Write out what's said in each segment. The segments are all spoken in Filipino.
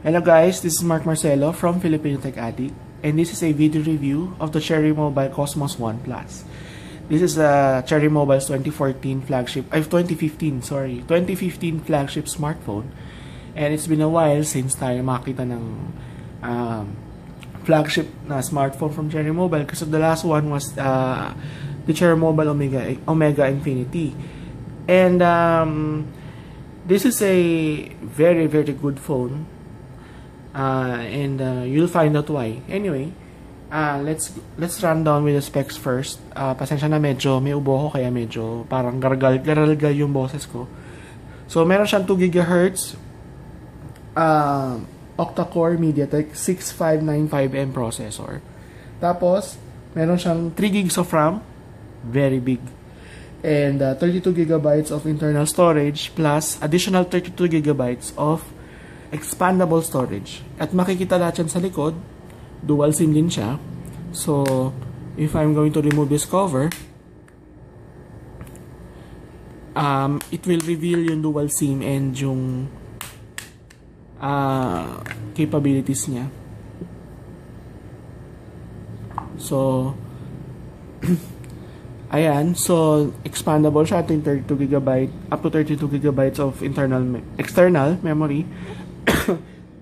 Hello guys, this is Mark Marcelo from Filipino Tech Addict, and this is a video review of the Cherry Mobile Cosmos One Plus. This is a Cherry Mobile's 2015 flagship smartphone, and it's been a while since tayo makita ng flagship na smartphone from Cherry Mobile, because the last one was the Cherry Mobile Omega Infinity, and this is a very good phone. And you'll find out why. Anyway, let's run down with the specs first. Pasensya na, medyo may ubo ko, kaya medyo parang gargal yung boses ko. So meron siyang 2 GHz octa-core MediaTek 6595M processor. Tapos meron siyang 3 GB of RAM, very big, and 32 GB of internal storage plus additional 32 GB of expandable storage. At makikita natin sa likod, dual SIM din siya. So, if I'm going to remove this cover, it will reveal yung dual SIM and yung capabilities niya. So, ayan. So, expandable siya. Ito yung 32 GB, up to 32 GB of external memory.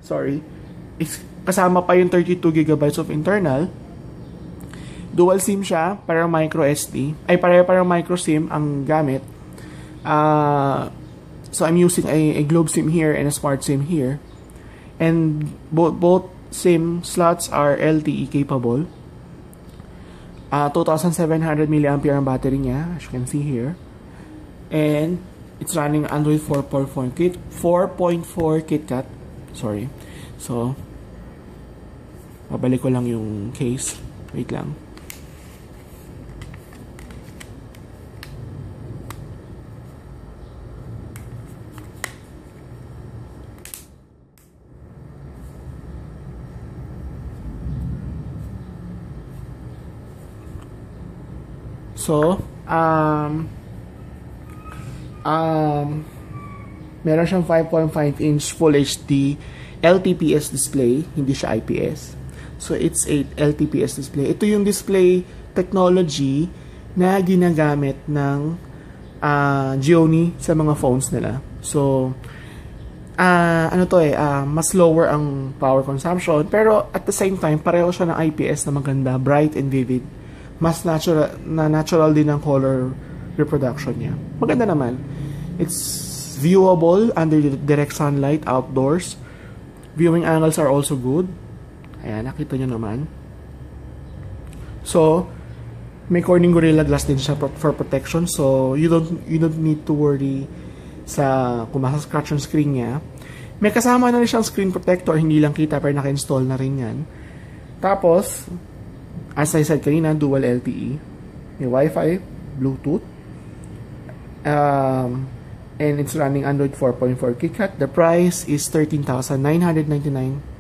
Sorry, kasama pa yung 32 GB of internal. Dual SIM siya, parang micro SD. Ay, parang micro SIM ang gamit. So I'm using a Globe SIM here and a Smart SIM here. And both SIM slots are LTE capable. 2,700 mAh ang battery niya, as you can see here. And it's running Android 4.4 KitKat. Sorry. So, babalik ko lang yung case. Wait lang. So, meron siyang 5.5-inch Full HD LTPS display, hindi siya IPS. So, it's a LTPS display. Ito yung display technology na ginagamit ng Gionee sa mga phones nila. So, mas lower ang power consumption, pero at the same time, pareho siya ng IPS na maganda, bright and vivid. Mas natural din ang color reproduction niya. Maganda naman. It's viewable under direct sunlight outdoors. Viewing angles are also good. Ayan, nakita nyo naman. So, may Corning Gorilla Glass din siya for protection. So, you don't need to worry sa kung masa-scratch yung screen niya. May kasama na rin siyang screen protector. Hindi lang kita, pero naka-install na rin yan. Tapos, as I said kanina, dual LTE. May Wi-Fi, Bluetooth. And it's running Android 4.4 KitKat. The price is 13,999,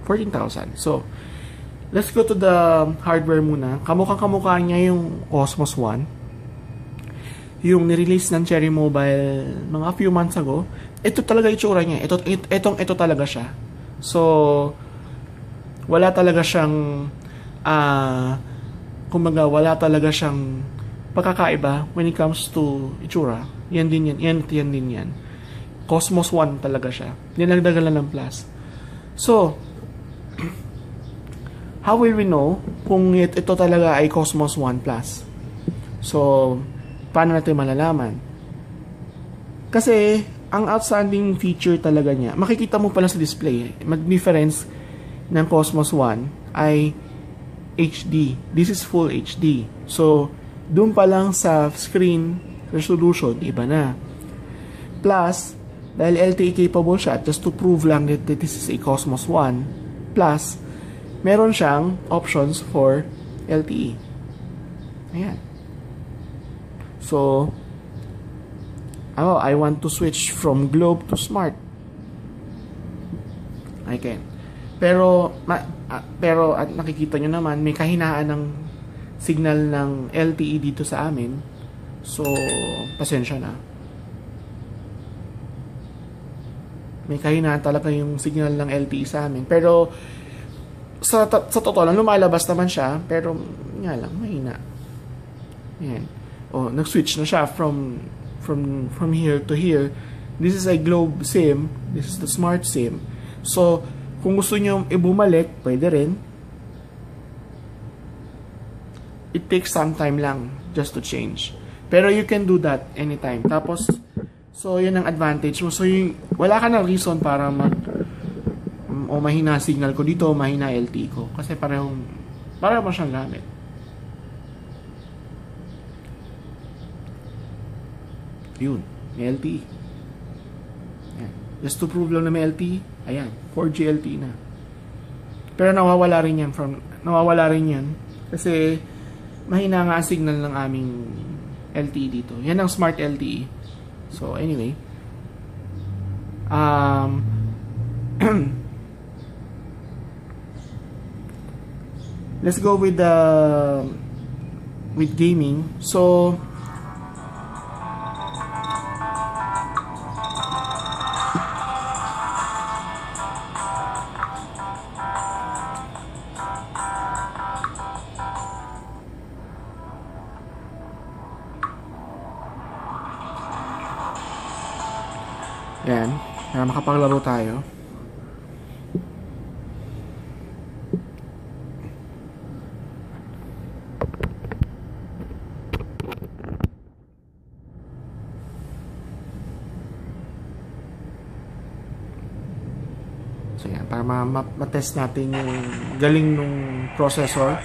14,000. So, let's go to the hardware muna. Kamukha niya yung Cosmos One. Yung nirelease ng Cherry Mobile mga few months ago. Ito talaga itsura niya. Ito talaga siya. So, wala talaga siyang kumbaga, wala talaga siyang pagkakaiba when it comes to itsura. Yan din yan. Cosmos One talaga siya. Dinagdagan lang ng plus. So, how will we know kung ito talaga ay Cosmos One Plus? So, paano natin malalaman? Kasi, ang outstanding feature talaga niya, makikita mo pala sa display, mag-difference ng Cosmos One ay HD. This is Full HD. So, doon pa lang sa screen resolution, iba na. Plus, dahil LTE capable siya, just to prove lang that this is a Cosmos One Plus, meron siyang options for LTE. Ayan. So, I want to switch from Globe to Smart. I can. Pero at nakikita nyo naman, may kahinaan ng signal ng LTE dito sa amin. So, pasensya na. may kahinaan talaga yung signal ng LTE sa amin. Pero sa totoo lang, lumalabas naman siya, pero nga lang, mahina. Yan. Nag-switch na siya from here to here. This is a Globe SIM. This is the Smart SIM. So, kung gusto nyo ibumalik, pwede rin. It takes some time lang just to change. Pero you can do that anytime. Tapos, so yun ang advantage mo. So, wala ka na reason para mahina signal ko dito, mahina LTE ko. Kasi pareho mo siyang gamit. Yun, may LTE. Ayan. Just to prove lang na may LTE, ayan, 4G LTE na. Pero nawawala rin yan kasi mahina nga ang signal ng aming LTE dito. Yan ang Smart LTE. So, anyway. Let's go with gaming. So, yan, para makapaglaro tayo. So yan, para ma-test natin yung galing ng processor.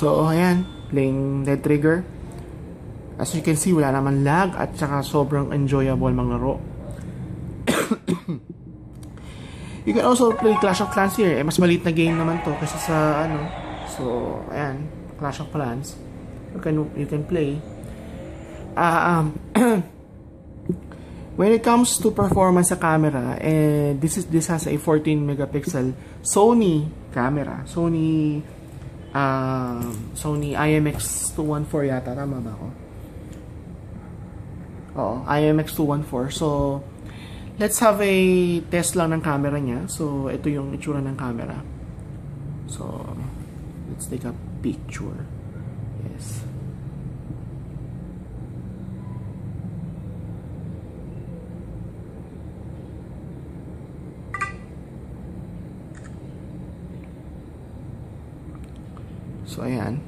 So, ayan, playing Dead Trigger. As you can see, wala naman lag at saka sobrang enjoyable maglaro. You can also play Clash of Clans here. Mas maliit na game naman to kasi sa ano. So, ayan, Clash of Clans. You can play. When it comes to performance sa camera, this has a 14 megapixel Sony camera. Sony Sony IMX214 yata, tama ba ako? Oo, IMX214. So let's have a test lang ng camera niya. So ito yung itsura ng camera. So let's take a picture. Yes. So, ayan.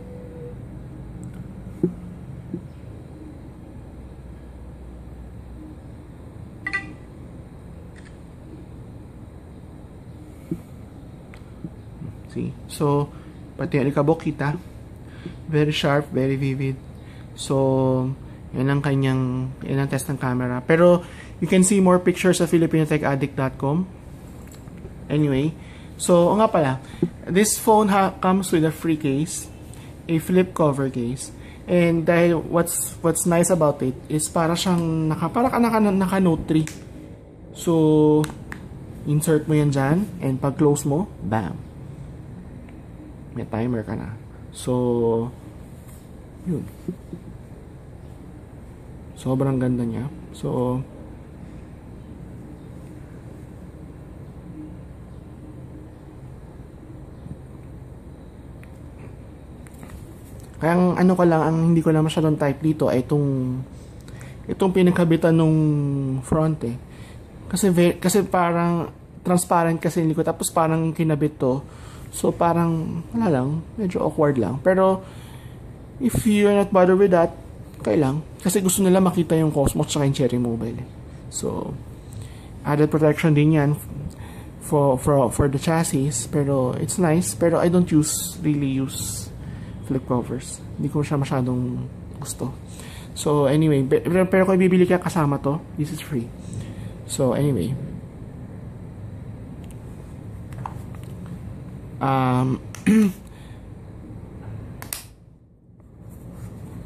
See? So, pati yung alikabok kita. Very sharp, very vivid. So, yan ang test ng camera. Pero, you can see more pictures sa filipinotechaddict.com. Anyway, so, nga pala, this phone comes with a free case, a flip cover case. And dahil what's nice about it is para siyang naka Note 3. So insert mo yan dyan, and pag close mo, bam, may timer ka na. So yun, sobrang ganda niya. So kaya ang ano ko lang, ang hindi ko lang masyadong type dito ay itong pinagkabitan nung front eh. Kasi parang transparent kasi hindi ko, tapos parang kinabit to. So parang wala lang, medyo awkward lang. Pero if you're not bothered with that, okay lang. Kasi gusto nila makita yung Cosmos tsaka yung Cherry Mobile. So added protection din yan for the chassis. Pero it's nice. Pero I don't really use flip covers. Hindi ko siya masyadong gusto. So anyway, pero kung ibibili ka kasama to, this is free. So anyway,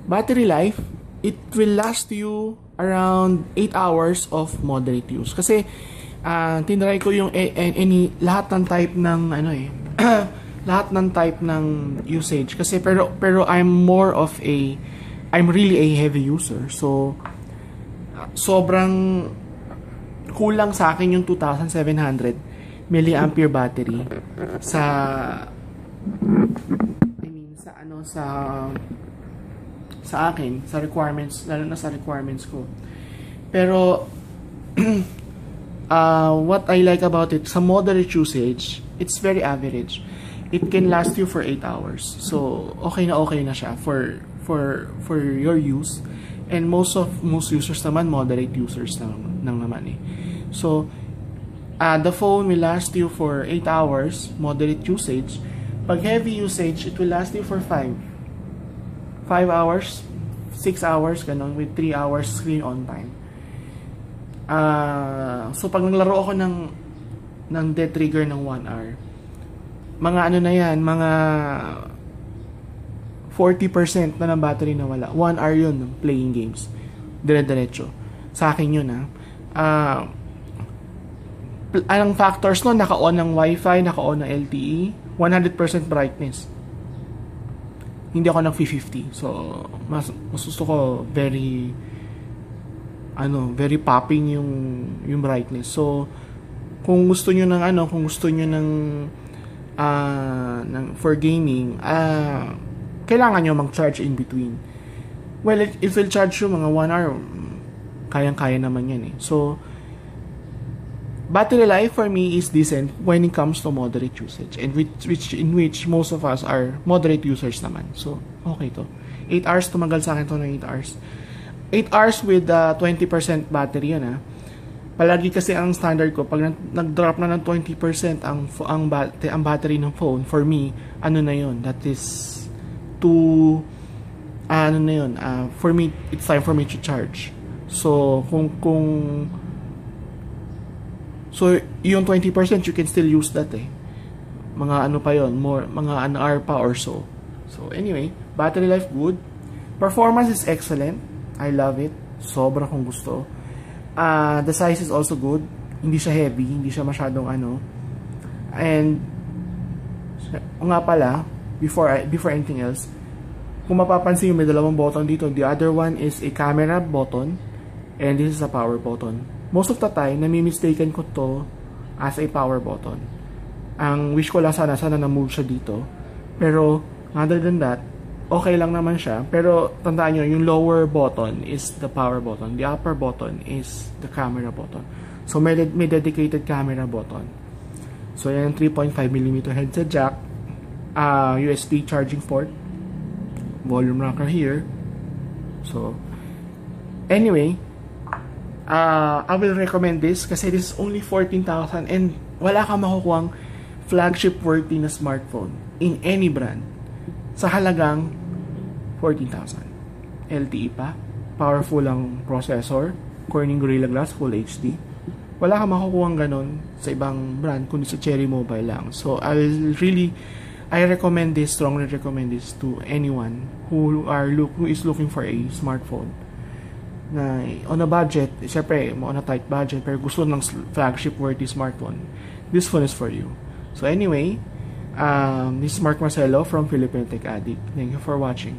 battery life, it will last you around 8 hours of moderate use. Kasi tinry ko yung lahat ng type ng ano eh lahat ng type ng usage kasi pero I'm really a heavy user. So sobrang kulang sa akin yung 2,700 milliampere battery sa akin, sa requirements, lalo na sa requirements ko. Pero what I like about it, sa moderate usage, it's very average. It can last you for 8 hours. So okay na siya for your use. And most users naman moderate users nang naman eh. So the phone will last you for 8 hours moderate usage. Pag heavy usage, it will last you for 5 hours, 6 hours, ganun, with 3 hours screen on time. So pag naglaro ako ng dead trigger ng 1 hour, mga ano na yan, mga 40% na ng battery na wala. 1 hour yun ng playing games. Dire-diretso. Sa akin yun anong factors no? Naka-on ng Wi-Fi, naka-on ng LTE, 100% brightness. Hindi ako nag-50. So, mas gusto ko very popping yung brightness. So, kung gusto nyo ng for gaming, kailangan nyo mag-charge in between. Well, if will charge you mga 1 hour, kayang-kaya naman yan eh. So, battery life for me is decent when it comes to moderate usage, and in which most of us are moderate users naman. So, okay to. 8 hours, tumagal sa akin to ng 8 hours. 8 hours with 20% battery yun Palagi kasi ang standard ko, pag nag-drop na ng 20% ang battery ng phone, for me, that is for me, it's time for me to charge. So, so, yung 20%, you can still use that Mga mga an hour pa or so. So, anyway, battery life good. Performance is excellent. I love it. Sobra kong gusto. The size is also good. Hindi siya heavy, hindi siya masyadong And nga pala, before anything else, kung mapapansin yung may dalawang button dito, the other one is a camera button and this is a power button. Most of the time, nami-mistaken ko to as a power button. Ang wish ko lang sana na-move siya dito. Pero, other than that, okay lang naman siya. Pero, tandaan nyo, yung lower button is the power button. The upper button is the camera button. So, may dedicated camera button. So, yan 3.5mm headset jack. USB charging port. Volume rocker here. So, anyway, I will recommend this kasi this is only 14,000 and wala kang makukuhang flagship worthy na smartphone in any brand sa halagang 14,000. LTE pa, powerful ang processor, Corning Gorilla Glass Full HD. Wala kang makukuhang ganun sa ibang brand kundi sa Cherry Mobile lang. So, I recommend this, strongly recommend this to anyone who is looking for a smartphone na on a budget, syempre on a tight budget, pero gusto ng flagship worthy smartphone. This phone is for you. So anyway, this is Mark Marcelo from Philippine Tech Addict. Thank you for watching.